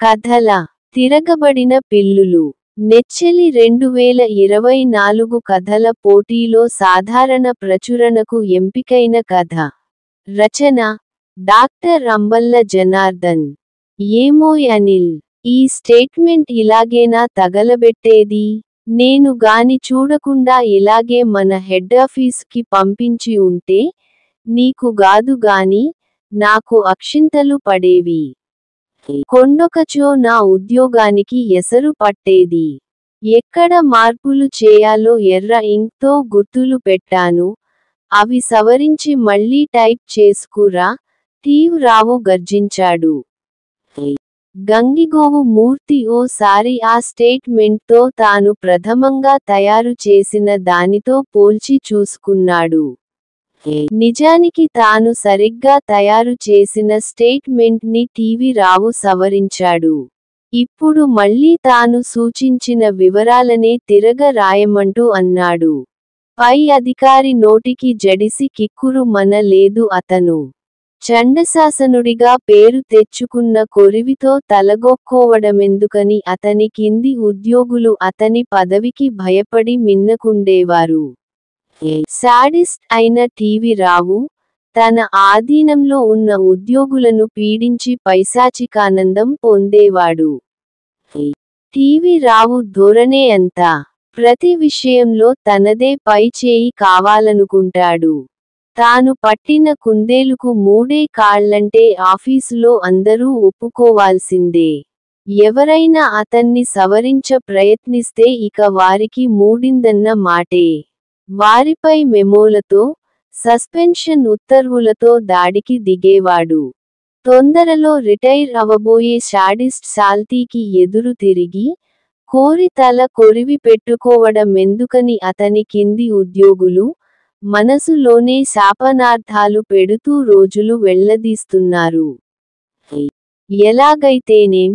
కథల తిరగబడిన పిల్లులు. నెచ్చెలి 2024 కథల పోటీలో సాధారణ ప్రచురణకు ఎంపికైన కథ. రచన డాక్టర్ అంబల్ల జనార్దన్. ఏమోయ్ అనిల్, ఈ స్టేట్మెంట్ ఇలాగేనా తగలబెట్టేది? నేను గాని చూడకుండా ఇలాగే మన హెడ్డాఫీసుకి పంపించి ఉంటే, నీకు గాదు గాని, నాకు అక్షింతలు పడేవి. కొండొకచో నా ఉద్యోగానికి ఎసరు పట్టేది. ఎక్కడ మార్పులు చేయాలో ఎర్ర ఇంక్తో గుర్తులు పెట్టాను, అవి సవరించి మళ్ళీ టైప్ చేసుకురా, టీవ్ రావు గర్జించాడు. గంగిగోవు మూర్తి ఓ సారి ఆ స్టేట్మెంట్తో తాను ప్రథమంగా తయారు చేసిన దానితో పోల్చి చూసుకున్నాడు. నిజానికి తాను సరిగ్గా తయారు చేసిన స్టేట్మెంట్ ని టీవీ రావు సవరించాడు. ఇప్పుడు మళ్ళీ తాను సూచించిన వివరాలనే తిరగ రాయమంటూ అన్నాడు. పై అధికారి నోటికి జడిసి కిక్కురు మన లేదు అతను. చండశాసనుడిగా పేరు తెచ్చుకున్న కొరివితో తలగొక్కోవడమెందుకని అతని కింది ఉద్యోగులు అతని పదవికి భయపడి మిన్నకుండేవారు. శాడిస్ట్ అయిన టీవీ రావు, తన ఆధీనంలో ఉన్న ఉద్యోగులను పీడించి పైశాచికానందం పొందేవాడు. టీవీ రావు ధోరణే అంత. ప్రతి విషయంలో తనదే పై చేయి కావాలనుకుంటాడు. తాను పట్టిన కుందేలుకు మూడే కాళ్లంటే ఆఫీసులో అందరూ ఒప్పుకోవాల్సిందే. ఎవరైనా అతన్ని సవరించ ప్రయత్నిస్తే ఇక వారికి మూడిందన్న మాటే. వారిపై మెమోలతో, సస్పెన్షన్ ఉత్తర్వులతో దాడికి దిగేవాడు. తొందరలో రిటైర్ అవబోయే శాడిస్ట్ సాల్తీకి ఎదురు తిరిగి, కోరి తల కొరివి పెట్టుకోవడమెందుకని అతని కింది ఉద్యోగులు, మనసులోనే శాపనార్థాలు పెడుతూ రోజులు వెళ్లదీస్తున్నారు. ఎలాగైతేనేం,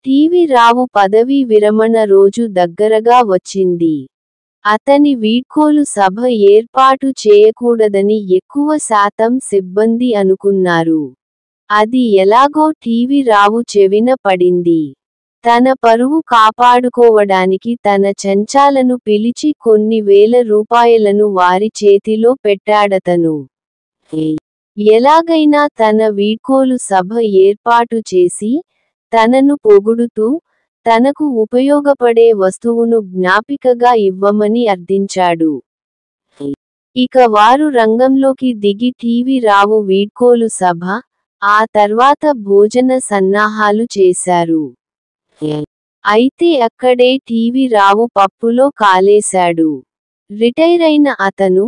టీవీ రావు పదవీ విరమణ రోజు దగ్గరగా వచ్చింది. అతని వీడ్కోలు సభ ఏర్పాటు చేయకూడదని ఎక్కువ శాతం సిబ్బంది అనుకున్నారు. అది ఎలాగో టీవీ రావు చెవిన పడింది. తన పరువు కాపాడుకోవడానికి తన చెంచాలను పిలిచి కొన్ని వేల రూపాయలను వారి చేతిలో పెట్టాడతను. ఎలాగైనా తన వీడ్కోలు సభ ఏర్పాటు చేసి, తనను పొగుడుతూ, తనకు ఉపయోగపడే వస్తువును జ్ఞాపికగా ఇవ్వమని అర్థించాడు. ఇక వారు రంగంలోకి దిగి టీవీ రావు వీడ్కోలు సభ, ఆ తర్వాత భోజన సన్నాహాలు చేశారు. అయితే అక్కడే టీవీ రావు పప్పులో కాలేశాడు. రిటైరైన అతను,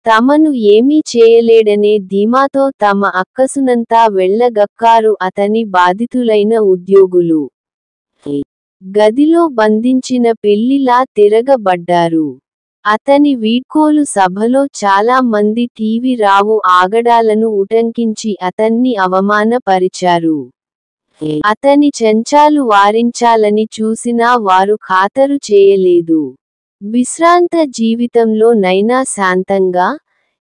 తమను ఏమీ చేయలేడనే ధీమాతో తమ అక్కసునంతా వెళ్లగక్కారు అతని బాధితులైన ఉద్యోగులు. గదిలో బంధించిన పిల్లిలా తిరగబడ్డారు. అతని వీడ్కోలు సభలో చాలా మంది టీవీ రావు ఆగడాలను ఉటంకించి అతన్ని అవమానపరిచారు. అతని చెంచాలు వారించాలని చూసినా వారు ఖాతరు చేయలేదు. విశ్రాంత జీవితంలో నైనా శాంతంగా,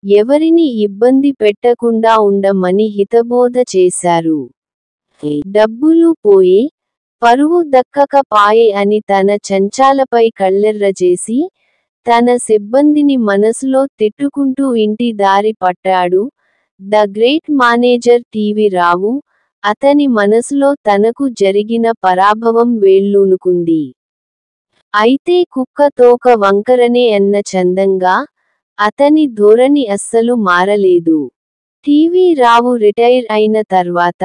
ఎవరిని ఇబ్బంది పెట్టకుండా ఉండమని హితబోధ చేశారు. డబ్బులు పోయే, పరువు దక్కక పాయే అని తన చెంచాలపై కళ్ళెర్రజేసి, తన సిబ్బందిని మనసులో తిట్టుకుంటూ ఇంటి దారి పట్టాడు. ద గ్రేట్ మేనేజర్ టీవీ రావు. అతని మనసులో తనకు జరిగిన పరాభవం వేళ్లూనుకుంది. అయితే కుక్క తోక వంకరనే అన్న చందంగా, అతని ధోరణి అస్సలు మారలేదు. టీవీ రావు రిటైర్ అయిన తర్వాత,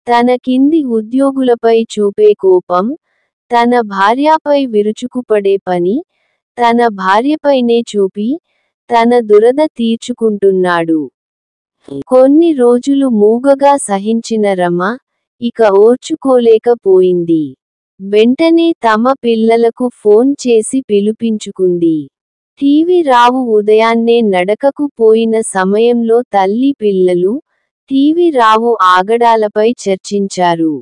తన కింది ఉద్యోగులపై చూపే కోపం, తన భార్యపై విరుచుకుపడే పని, తన భార్యపైనే చూపి, తన దురద తీర్చుకుంటున్నాడు. కొన్ని రోజులు మూగగా సహించిన రమ, ఇక ఓర్చుకోలేకపోయింది. వెంటనే తమ పిల్లలకు ఫోన్ చేసి పిలిపించుకుంది. టీవీ రావు ఉదయాన్నే నడకకు పోయిన సమయంలో తల్లి పిల్లలు, టీవీ రావు ఆగడాలపై చర్చించారు.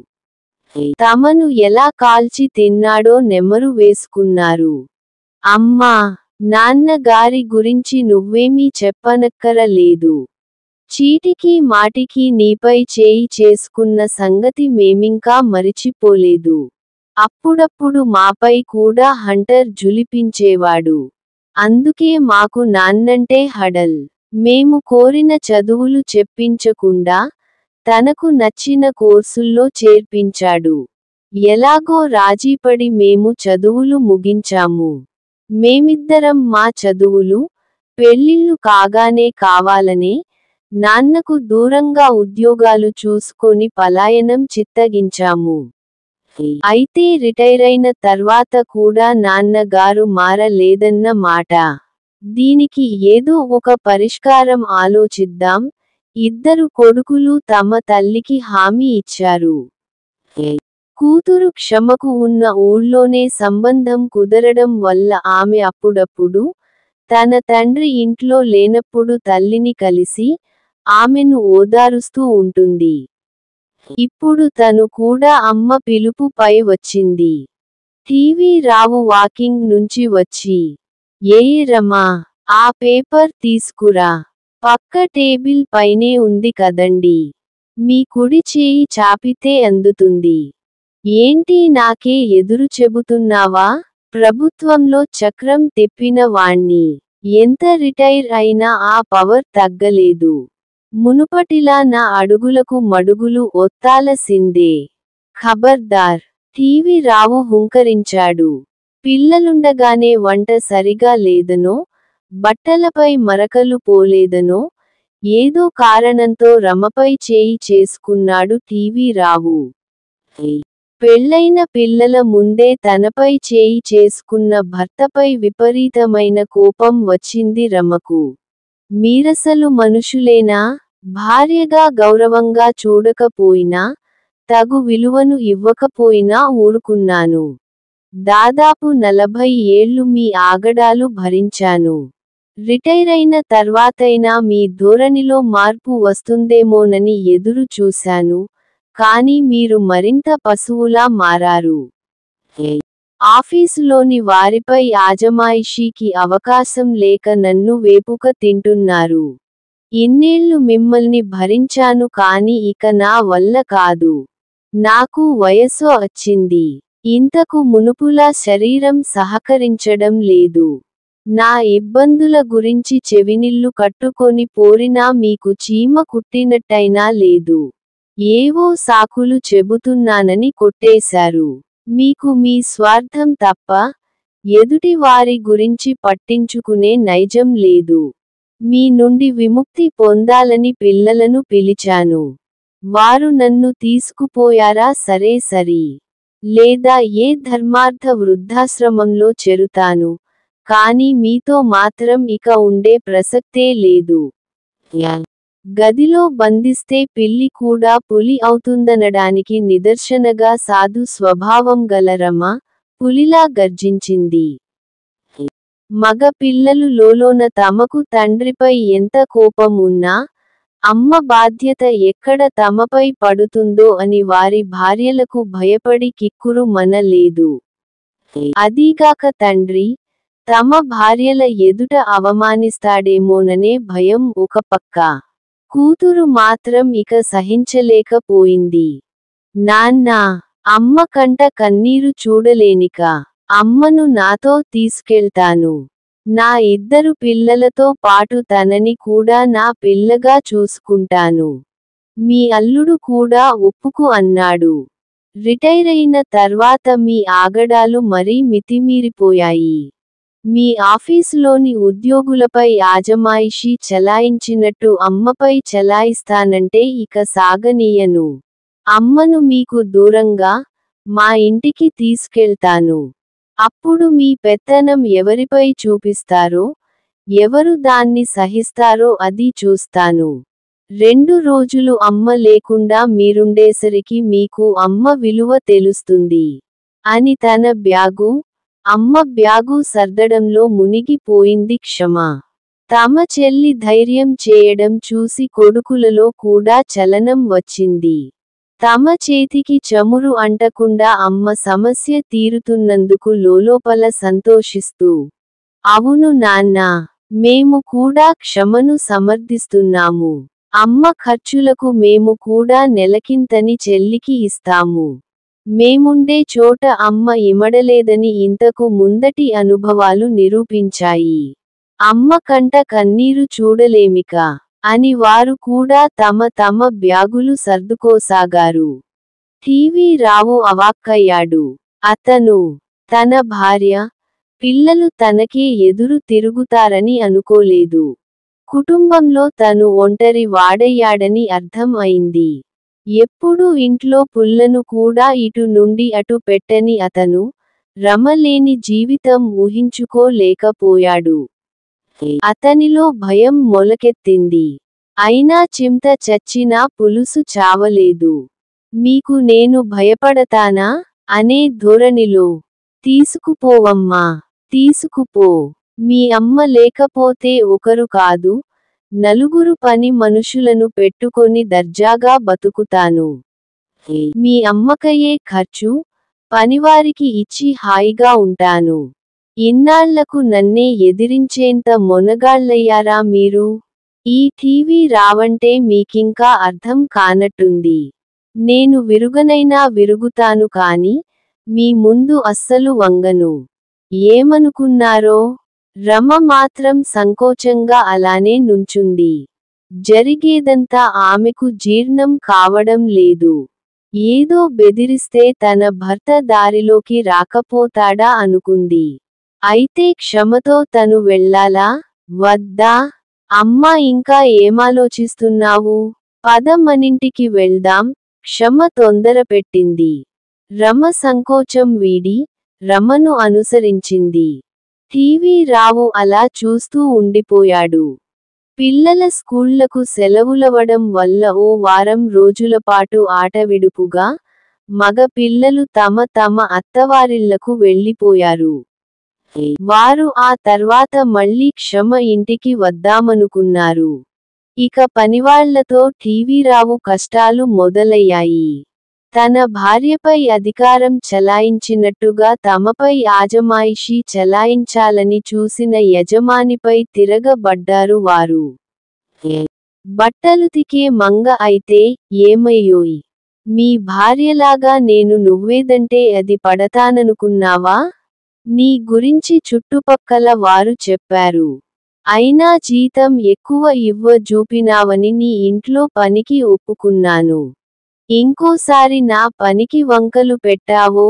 తమను ఎలా కాల్చి తిన్నాడో నెమరు వేసుకున్నారు. అమ్మా, నాన్న గారి గురించి నువ్వేమీ చెప్పనక్కర లేదు. చీటికి మాటికి నీపై చేయి చేసుకున్న సంగతి మేమింకా మరిచిపోలేదు. అప్పుడప్పుడు మాపై కూడా హంటర్ జులిపించేవాడు. అందుకే మాకు నాన్నంటే హడల్. మేము కోరిన చదువులు చెప్పించకుండా, తనకు నచ్చిన కోర్సుల్లో చేర్పించాడు. ఎలాగో రాజీపడి మేము చదువులు ముగించాము. మేమిద్దరం మా చదువులు, పెళ్ళిళ్ళు కాగానే కావాలనే, నాన్నకు దూరంగా ఉద్యోగాలు చూసుకొని పలాయనం చిత్తగించాము. అయితే రిటైరైన తర్వాత కూడా నాన్నగారు మారలేదన్న మాట. దీనికి ఏదో ఒక పరిష్కారం ఆలోచిద్దాం. ఇద్దరు కొడుకులు తమ తల్లికి హామీ ఇచ్చారు. కూతురు క్షమకు ఉన్న ఊళ్ళోనే సంబంధం కుదరడం వల్ల ఆమె అప్పుడప్పుడు, తన తండ్రి ఇంట్లో లేనప్పుడు తల్లిని కలిసి, ఆమెను ఓదారుస్తూ ఉంటుంది. ఇప్పుడు తను కూడా అమ్మ పిలుపుపై వచ్చింది. టీవీ రావు వాకింగ్ నుంచి వచ్చి, "ఏయ్ రమా, ఆ పేపర్ తీసుకురా. పక్క టేబిల్ పైనే ఉంది కదండీ. మీ కుడి చేయి చాపితే అందుతుంది. ఏంటి నాకే ఎదురు చెబుతున్నావా? ప్రభుత్వంలో చక్రం తిప్పిన వాణ్ణి. ఎంత రిటైర్ అయినా ఆ పవర్ తగ్గలేదు. మునుపటిలా నా అడుగులకు మడుగులు ఒత్తాలసిందే. ఖబర్దార్." టీవీ రావు హుంకరించాడు. పిల్లలుండగానే వంట సరిగా లేదనో, బట్టలపై మరకలు పోలేదనో, ఏదో కారణంతో రమపై చేయి చేసుకున్నాడు టీవీ రావు. పెళ్ళైన పిల్లల ముందే తనపై చేయి చేసుకున్న భర్తపై విపరీతమైన కోపం వచ్చింది రమకు. మీరసలు మనుషులేనా? భార్యగా గౌరవంగా చూడకపోయినా, తగు విలువను ఇవ్వకపోయినా ఊరుకున్నాను. దాదాపు 40 ఏళ్లు మీ ఆగడాలు భరించాను. రిటైరైన తర్వాతైనా మీ ధోరణిలో మార్పు వస్తుందేమోనని ఎదురు చూశాను. కానీ మీరు మరింత పశువులా మారారు. ఆఫీసులోని వారిపై ఆజమాయిషీకి అవకాశం లేక నన్ను వేపుక తింటున్నారు. ఇన్నేళ్లు మిమ్మల్ని భరించాను కానీ ఇక నా వల్ల కాదు. నాకు వయసు వచ్చింది. ఇంతకు మునుపులా శరీరం సహకరించడం లేదు. నా ఇబ్బందుల గురించి చెవినిల్లు కట్టుకొని పోరినా మీకు చీమ కుట్టినట్టయినా లేదు. ఏవో సాకులు చెబుతున్నానని కొట్టేశారు. మీకు మీ స్వార్థం తప్ప, ఎదుటి వారి గురించి పట్టించుకునే నైజం లేదు. మీ నుండి విముక్తి పొందాలని పిల్లలను పిలిచాను. వారు నన్ను తీసుకుపోయారా సరే సరి. లేదా ఏ ధర్మార్థ వృద్ధాశ్రమంలో చేరుతాను. కానీ మీతో మాత్రం ఇక ఉండే ప్రసక్తే లేదు. గదిలో బంధిస్తే పిల్లి కూడా పులి అవుతుందనడానికి నిదర్శనగా సాధు స్వభావం గల రమ, పులిలా గర్జించింది. మగ పిల్లలు లోలోన తమకు తండ్రిపై ఎంత కోపం ఉన్నా, అమ్మ బాధ్యత ఎక్కడ తమపై పడుతుందో అని వారి భార్యలకు భయపడి కిక్కురు మనలేదు. అదీగాక తండ్రి, తమ భార్యల ఎదుట అవమానిస్తాడేమోననే భయం ఒక పక్క. కూతురు మాత్రం ఇక సహించలేకపోయింది. నాన్నా, అమ్మ కంట కన్నీరు చూడలేనిక. అమ్మను నాతో తీసుకెళ్తాను. నా ఇద్దరు పిల్లలతో పాటు తనని కూడా నా పిల్లగా చూసుకుంటాను. మీ అల్లుడు కూడా ఒప్పుకు అన్నాడు. రిటైరైన తర్వాత మీ ఆగడాలు మరీ మితిమీరిపోయాయి. మీ ఆఫీసులోని ఉద్యోగులపై ఆజమాయిషీ చలాయించినట్టు అమ్మపై చలాయిస్తానంటే ఇక సాగనీయను. అమ్మను మీకు దూరంగా, మా ఇంటికి తీసుకెళ్తాను. అప్పుడు మీ పెత్తనం ఎవరిపై చూపిస్తారో, ఎవరు దాన్ని సహిస్తారో అది చూస్తాను. 2 రోజులు అమ్మ లేకుండా మీరుండేసరికి మీకు అమ్మ విలువ తెలుస్తుంది. అని తన అమ్మ బ్యాగు సర్దడంలో మునిగిపోయింది క్షమ. తమ చెల్లి ధైర్యం చేయడం చూసి కొడుకులలో కూడా చలనం వచ్చింది. తమ చేతికి చమురు అంటకుండా అమ్మ సమస్య తీరుతున్నందుకు లోలోపల సంతోషిస్తూ, "అవును నాన్నా, మేము కూడా క్షమను సమర్థిస్తున్నాము. అమ్మ ఖర్చులకు మేము కూడా నెలకింతని చెల్లికి ఇస్తాము. మేముండే చోట అమ్మ ఇమడలేదని ఇంతకు ముందటి అనుభవాలు నిరూపించాయి. అమ్మ కంట కన్నీరు చూడలేమిక అని వారు కూడా తమ తమ బ్యాగులు సర్దుకోసాగారు. టీవీ రావు అవాక్కయ్యాడు. అతను తన భార్య, పిల్లలు తనకే ఎదురు తిరుగుతారని అనుకోలేదు. కుటుంబంలో తను ఒంటరి వాడయ్యాడని అర్థం అయింది. ఎప్పుడూ ఇంట్లో పుల్లను కూడా ఇటు నుండి అటు పెట్టని అతను, రమ లేని జీవితం ఊహించుకోలేకపోయాడు. అతనిలో భయం మొలకెత్తింది. అయినా చింత చచ్చినా పులుసు చావలేదు. మీకు నేను భయపడతానా అనే ధోరణిలో. తీసుకుపోవమ్మా, తీసుకుపో. మీ అమ్మ లేకపోతే ఒకరు కాదు, నలుగురు పని మనుషులను పెట్టుకొని దర్జాగా బతుకుతాను. మీ అమ్మకయ్యే ఖర్చు, పనివారికి ఇచ్చి హాయిగా ఉంటాను. ఇన్నాళ్లకు నన్నే ఎదిరించేంత మొనగాళ్లయ్యారా మీరు? ఈ టీవీ రావంటే మీకింకా అర్థం కానట్టుంది. నేను విరుగనైనా విరుగుతాను కాని, మీ ముందు అస్సలు వంగను. ఏమనుకున్నారో? రమ మాత్రం సంకోచంగా అలానే నుంచుంది. జరిగేదంతా ఆమెకు జీర్ణం కావడం లేదు. ఏదో బెదిరిస్తే తన భర్త దారిలోకి రాకపోతాడా అనుకుంది. అయితే క్షమతో తను వెళ్ళాలా, వద్దా? అమ్మా ఇంకా ఏమాలోచిస్తున్నావు? పద మనింటికి వెళ్దాం, క్షమ తొందరపెట్టింది. రమ సంకోచం వీడి, రమను అనుసరించింది. టీవీ రావు అలా చూస్తూ ఉండిపోయాడు. పిల్లల స్కూళ్లకు సెలవులవడం వల్ల ఓ వారం రోజులపాటు ఆటవిడుపుగా, మగ పిల్లలు తమ తమ అత్తవారిళ్లకు వెళ్ళిపోయారు. వారు ఆ తర్వాత మళ్ళీ క్షమ ఇంటికి వద్దామనుకున్నారు. ఇక పనివాళ్లతో టీవీరావు కష్టాలు మొదలయ్యాయి. తన భార్యపై అధికారం చలాయించినట్టుగా తమపై ఆజమాయిషీ చలాయించాలని చూసిన యజమానిపై తిరగబడ్డారు వారు. బట్టలుతికే మంగ అయితే, ఏమయ్యోయ్! మీ భార్యలాగా నేను నువ్వేదంటే అది పడతాననుకున్నావా? నీ గురించి చుట్టుపక్కల వారు చెప్పారు. అయినా జీతం ఎక్కువ ఇవ్వజూపినావని నీ ఇంట్లో పనికి ఒప్పుకున్నాను. ఇంకోసారి నా పనికి వంకలు పెట్టావో,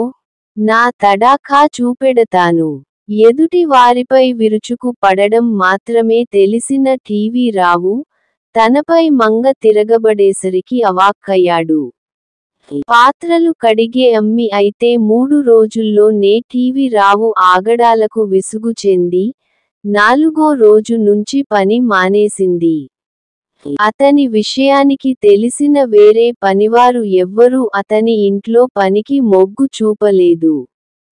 నా తడాఖా చూపెడతాను. ఎదుటి వారిపై విరుచుకు పడడం మాత్రమే తెలిసిన టీవీ రావు, తనపై మంగ తిరగబడేసరికి అవాక్కయ్యాడు. పాత్రలు కడిగే అమ్మి అయితే 3 రోజుల్లోనే టీవీ రావు ఆగడాలకు విసుగు చెంది, 4వ రోజు నుంచి పని మానేసింది. అతని విషయానికి తెలిసిన వేరే పనివారు ఎవ్వరూ అతని ఇంట్లో పనికి మొగ్గు చూపలేదు.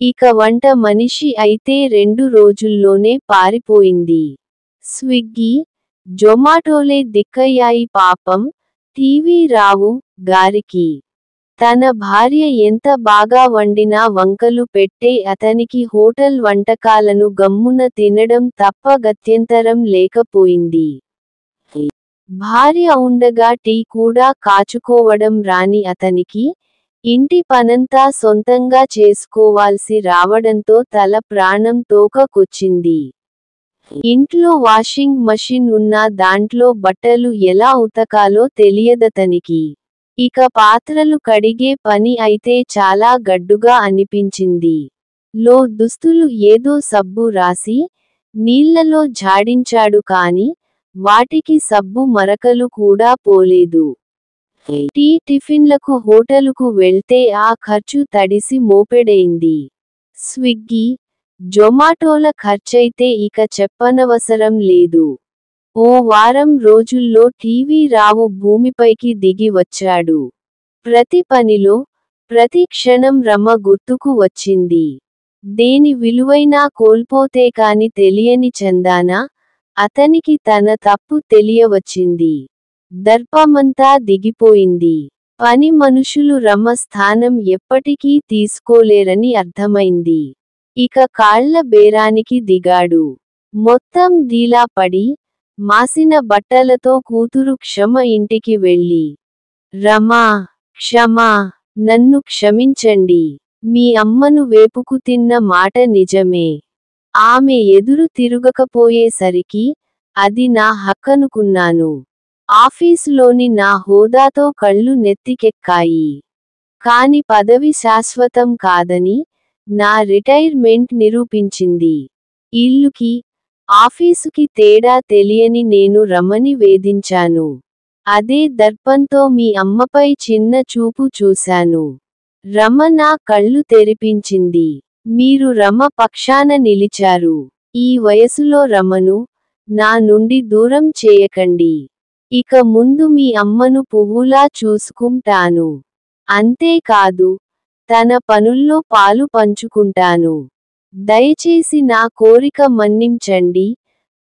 ఇక వంట మనిషి అయితే 2 రోజుల్లోనే పారిపోయింది. స్విగ్గీ, జొమాటోలే దిక్కయ్యాయి పాపం టీవీ రావు గారికి. తన భార్య ఎంత బాగా వండినా వంకలు పెట్టే అతనికి హోటల్ వంటకాలను గమ్మున తినడం తప్ప గత్యంతరం లేకపోయింది. భార్య ఉండగా టీ కూడా కాచుకోవడం రాని అతనికి, ఇంటి పనంతా సొంతంగా చేసుకోవాల్సి రావడంతో తల ప్రాణం తోకకొచ్చింది. ఇంట్లో వాషింగ్ మషిన్ ఉన్నా దాంట్లో బట్టలు ఎలా ఉతకాలో తెలియదతనికి. ఇక పాత్రలు కడిగే పని అయితే చాలా గడ్డుగా అనిపించింది. లో దుస్తులు ఏదో సబ్బు రాసి, నీళ్లలో ఝాడించాడు కాని, వాటికి సబ్బు మరకలు కూడా పోలేదు. టీ టిఫిన్లకు హోటలుకు వెళ్తే ఆ ఖర్చు తడిసి మోపెడైంది. స్విగ్గీ, జొమాటోల ఖర్చైతే ఇక చెప్పనవసరం లేదు. ఓ వారం రోజుల్లో టీవీ రావు భూమిపైకి దిగి వచ్చాడు. ప్రతి పనిలో, ప్రతి క్షణం రమ గుర్తుకు వచ్చింది. దేని విలువైనా కోల్పోతే కాని తెలియని చందాన, అతనికి తన తప్పు తెలియవచ్చింది. దర్పమంతా దిగిపోయింది. పని మనుషులు రమ స్థానం ఎప్పటికీ తీసుకోలేరని అర్థమైంది. ఇక కాళ్ల బేరానికి దిగాడు. మొత్తం డీలా పడి, మాసిన బట్టలతో కూతురు క్షమ ఇంటికి వెళ్ళి, రమా, క్షమా, నన్ను క్షమించండి. మీ అమ్మను వేపుకు తిన్న మాట నిజమే. ఆమె ఎదురు తిరగకపోయేసరికి, అది నా హక్కనుకున్నాను. ఆఫీసులోని నా హోదాతో కళ్ళు నెత్తికెక్కాయి. కాని పదవి శాశ్వతం కాదని, నా రిటైర్మెంట్ నిరూపించింది. ఇల్లుకి, ఆఫీసుకి తేడా తెలియని నేను రమని వేధించాను. అదే దర్పంతో మీ అమ్మపై చిన్న చూపు చూశాను. రమ నా కళ్ళు తెరిపించింది. మీరు రమ పక్షాన నిలిచారు. ఈ వయసులో రమను, నా నుండి దూరం చేయకండి. ఇక ముందు మీ అమ్మను పువ్వులా చూసుకుంటాను. అంతేకాదు, తన పనుల్లో పాలు పంచుకుంటాను. దయచేసి నా కోరిక మన్నించండి.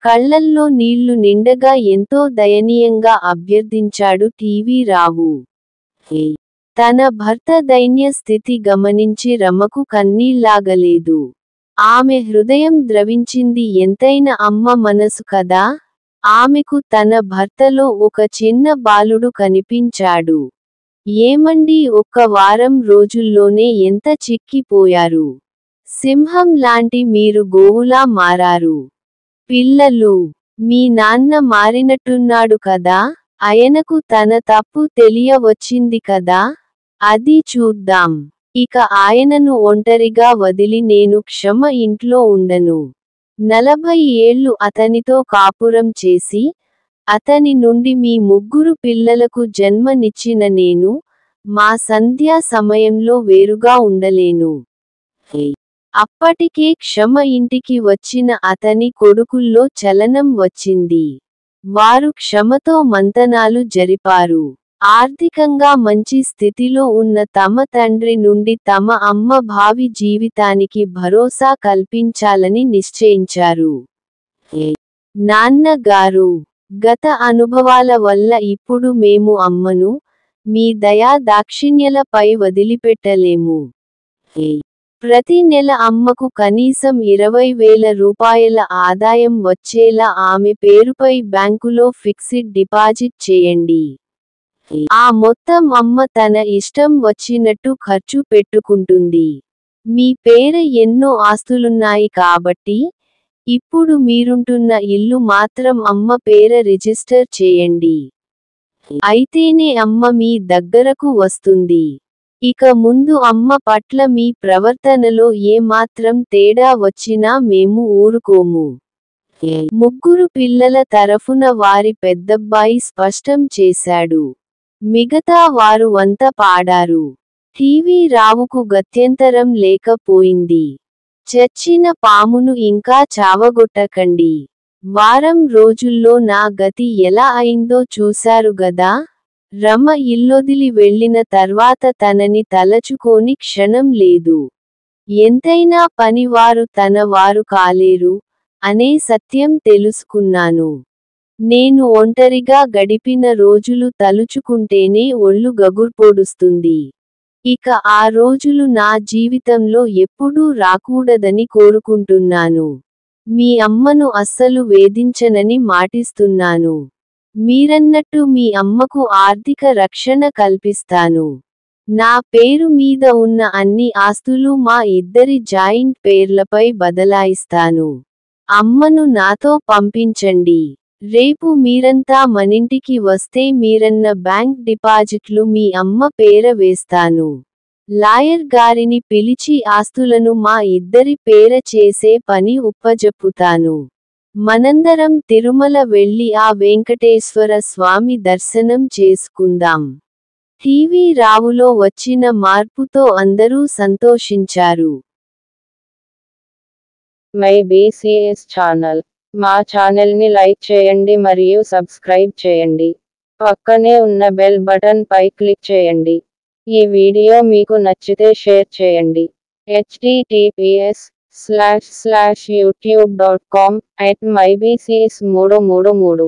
కళ్ళల్లో నీళ్లు నిండగా ఎంతో దయనీయంగా అభ్యర్థించాడు టీవీ రావు. తన భర్త దైన్య స్థితి గమనించి రమకు కన్నీళ్లాగలేదు. ఆమె హృదయం ద్రవించింది. ఎంతైనా అమ్మ మనసు కదా. ఆమెకు తన భర్తలో ఒక చిన్న బాలుడు కనిపించాడు. ఏమండీ, ఒక్క వారం రోజుల్లోనే ఎంత చిక్కిపోయారు. సింహం లాంటి మీరు గోవులా మారారు. పిల్లలు, మీ నాన్న మారినట్టున్నాడు కదా. ఆయనకు తన తప్పు తెలియవచ్చింది కదా. అది చూద్దాం. ఇక ఆయనను ఒంటరిగా వదిలి నేను క్షమ ఇంట్లో ఉండను. 40 ఏళ్లు అతనితో కాపురం చేసి, అతని నుండి మీ 3 పిల్లలకు జన్మనిచ్చిన నేను, మా సంధ్యా సమయంలో వేరుగా ఉండలేను. అప్పటికే క్షమ ఇంటికి వచ్చిన అతని కొడుకుల్లో చలనం వచ్చింది. వారు క్షమతో మంతనాలు జరిపారు. ఆర్థికంగా మంచి స్థితిలో ఉన్న తమ తండ్రి నుండి తమ అమ్మ భావి జీవితానికి భరోసా కల్పించాలని నిశ్చయించారు. నాన్నగారు, గత అనుభవాల వల్ల ఇప్పుడు మేము అమ్మను, మీ దయా దాక్షిణ్యాలపై వదిలిపెట్టలేము. ప్రతి నెల అమ్మకు కనీసం 20,000 రూపాయల ఆదాయం వచ్చేలా ఆమె పేరుపై బ్యాంకులో ఫిక్స్డ్ డిపాజిట్ చేయండి. ఆ మొత్తం అమ్మ తన ఇష్టం వచ్చినట్టు ఖర్చు పెట్టుకుంటుంది. మీ పేర ఎన్నో ఆస్తులున్నాయి కాబట్టి, ఇప్పుడు మీరుంటున్న ఇల్లు మాత్రం అమ్మ పేర రిజిస్టర్ చేయండి. అయితేనే అమ్మ మీ దగ్గరకు వస్తుంది. ఇక ముందు అమ్మ పట్ల మీ ప్రవర్తనలో ఏ మాత్రం తేడా వచ్చినా మేము ఊరుకోము. 3 పిల్లల తరఫున వారి పెద్దబ్బాయి స్పష్టం చేశాడు. మిగతా వారు వంత పాడారు. టీవీ రావుకు గత్యంతరం లేకపోయింది. చచ్చిన పామును ఇంకా చావగొట్టకండి. వారం రోజుల్లో నా గతి ఎలా అయిందో చూశారు గదా. రమ ఇల్లొదిలి వెళ్ళిన తర్వాత తనని తలచుకోని క్షణం లేదు. ఎంతైనా పనివారు తన వారు కాలేరు, అనే సత్యం తెలుసుకున్నాను. నేను ఒంటరిగా గడిపిన రోజులు తలుచుకుంటేనే ఒళ్ళు గగుర్పొడుస్తుంది. ఇక ఆ రోజులు నా జీవితంలో ఎప్పుడూ రాకూడదని కోరుకుంటున్నాను. మీ అమ్మను అస్సలు వేధించనని మాటిస్తున్నాను. మీరన్నట్టు మీ అమ్మకు ఆర్థిక రక్షణ కల్పిస్తాను. నా పేరు మీద ఉన్న అన్ని ఆస్తులు మా ఇద్దరి జాయింట్ పేర్లపై బదలాయిస్తాను. అమ్మను నాతో పంపించండి. రేపు మీరంతా మనింటికి వస్తే మీరన్న బ్యాంక్ డిపాజిట్లు మీ అమ్మ పేర వేస్తాను. లాయర్ గారిని పిలిచి ఆస్తులను మా ఇద్దరి పేర చేసే పని ఒప్పజెప్పుతాను. మనందరం తిరుమల వెళ్ళి ఆ వెంకటేశ్వర స్వామి దర్శనం చేసుకుందాం. టీవీ రావులో వచ్చిన మార్పుతో అందరూ సంతోషించారు. My BCs channel. మా ఛానల్ని లైక్ చేయండి మరియు సబ్స్క్రైబ్ చేయండి. పక్కనే ఉన్న బెల్ బటన్ పై క్లిక్ చేయండి. ఈ వీడియో మీకు నచ్చితే షేర్ చేయండి. https://youtube.com/mybcs333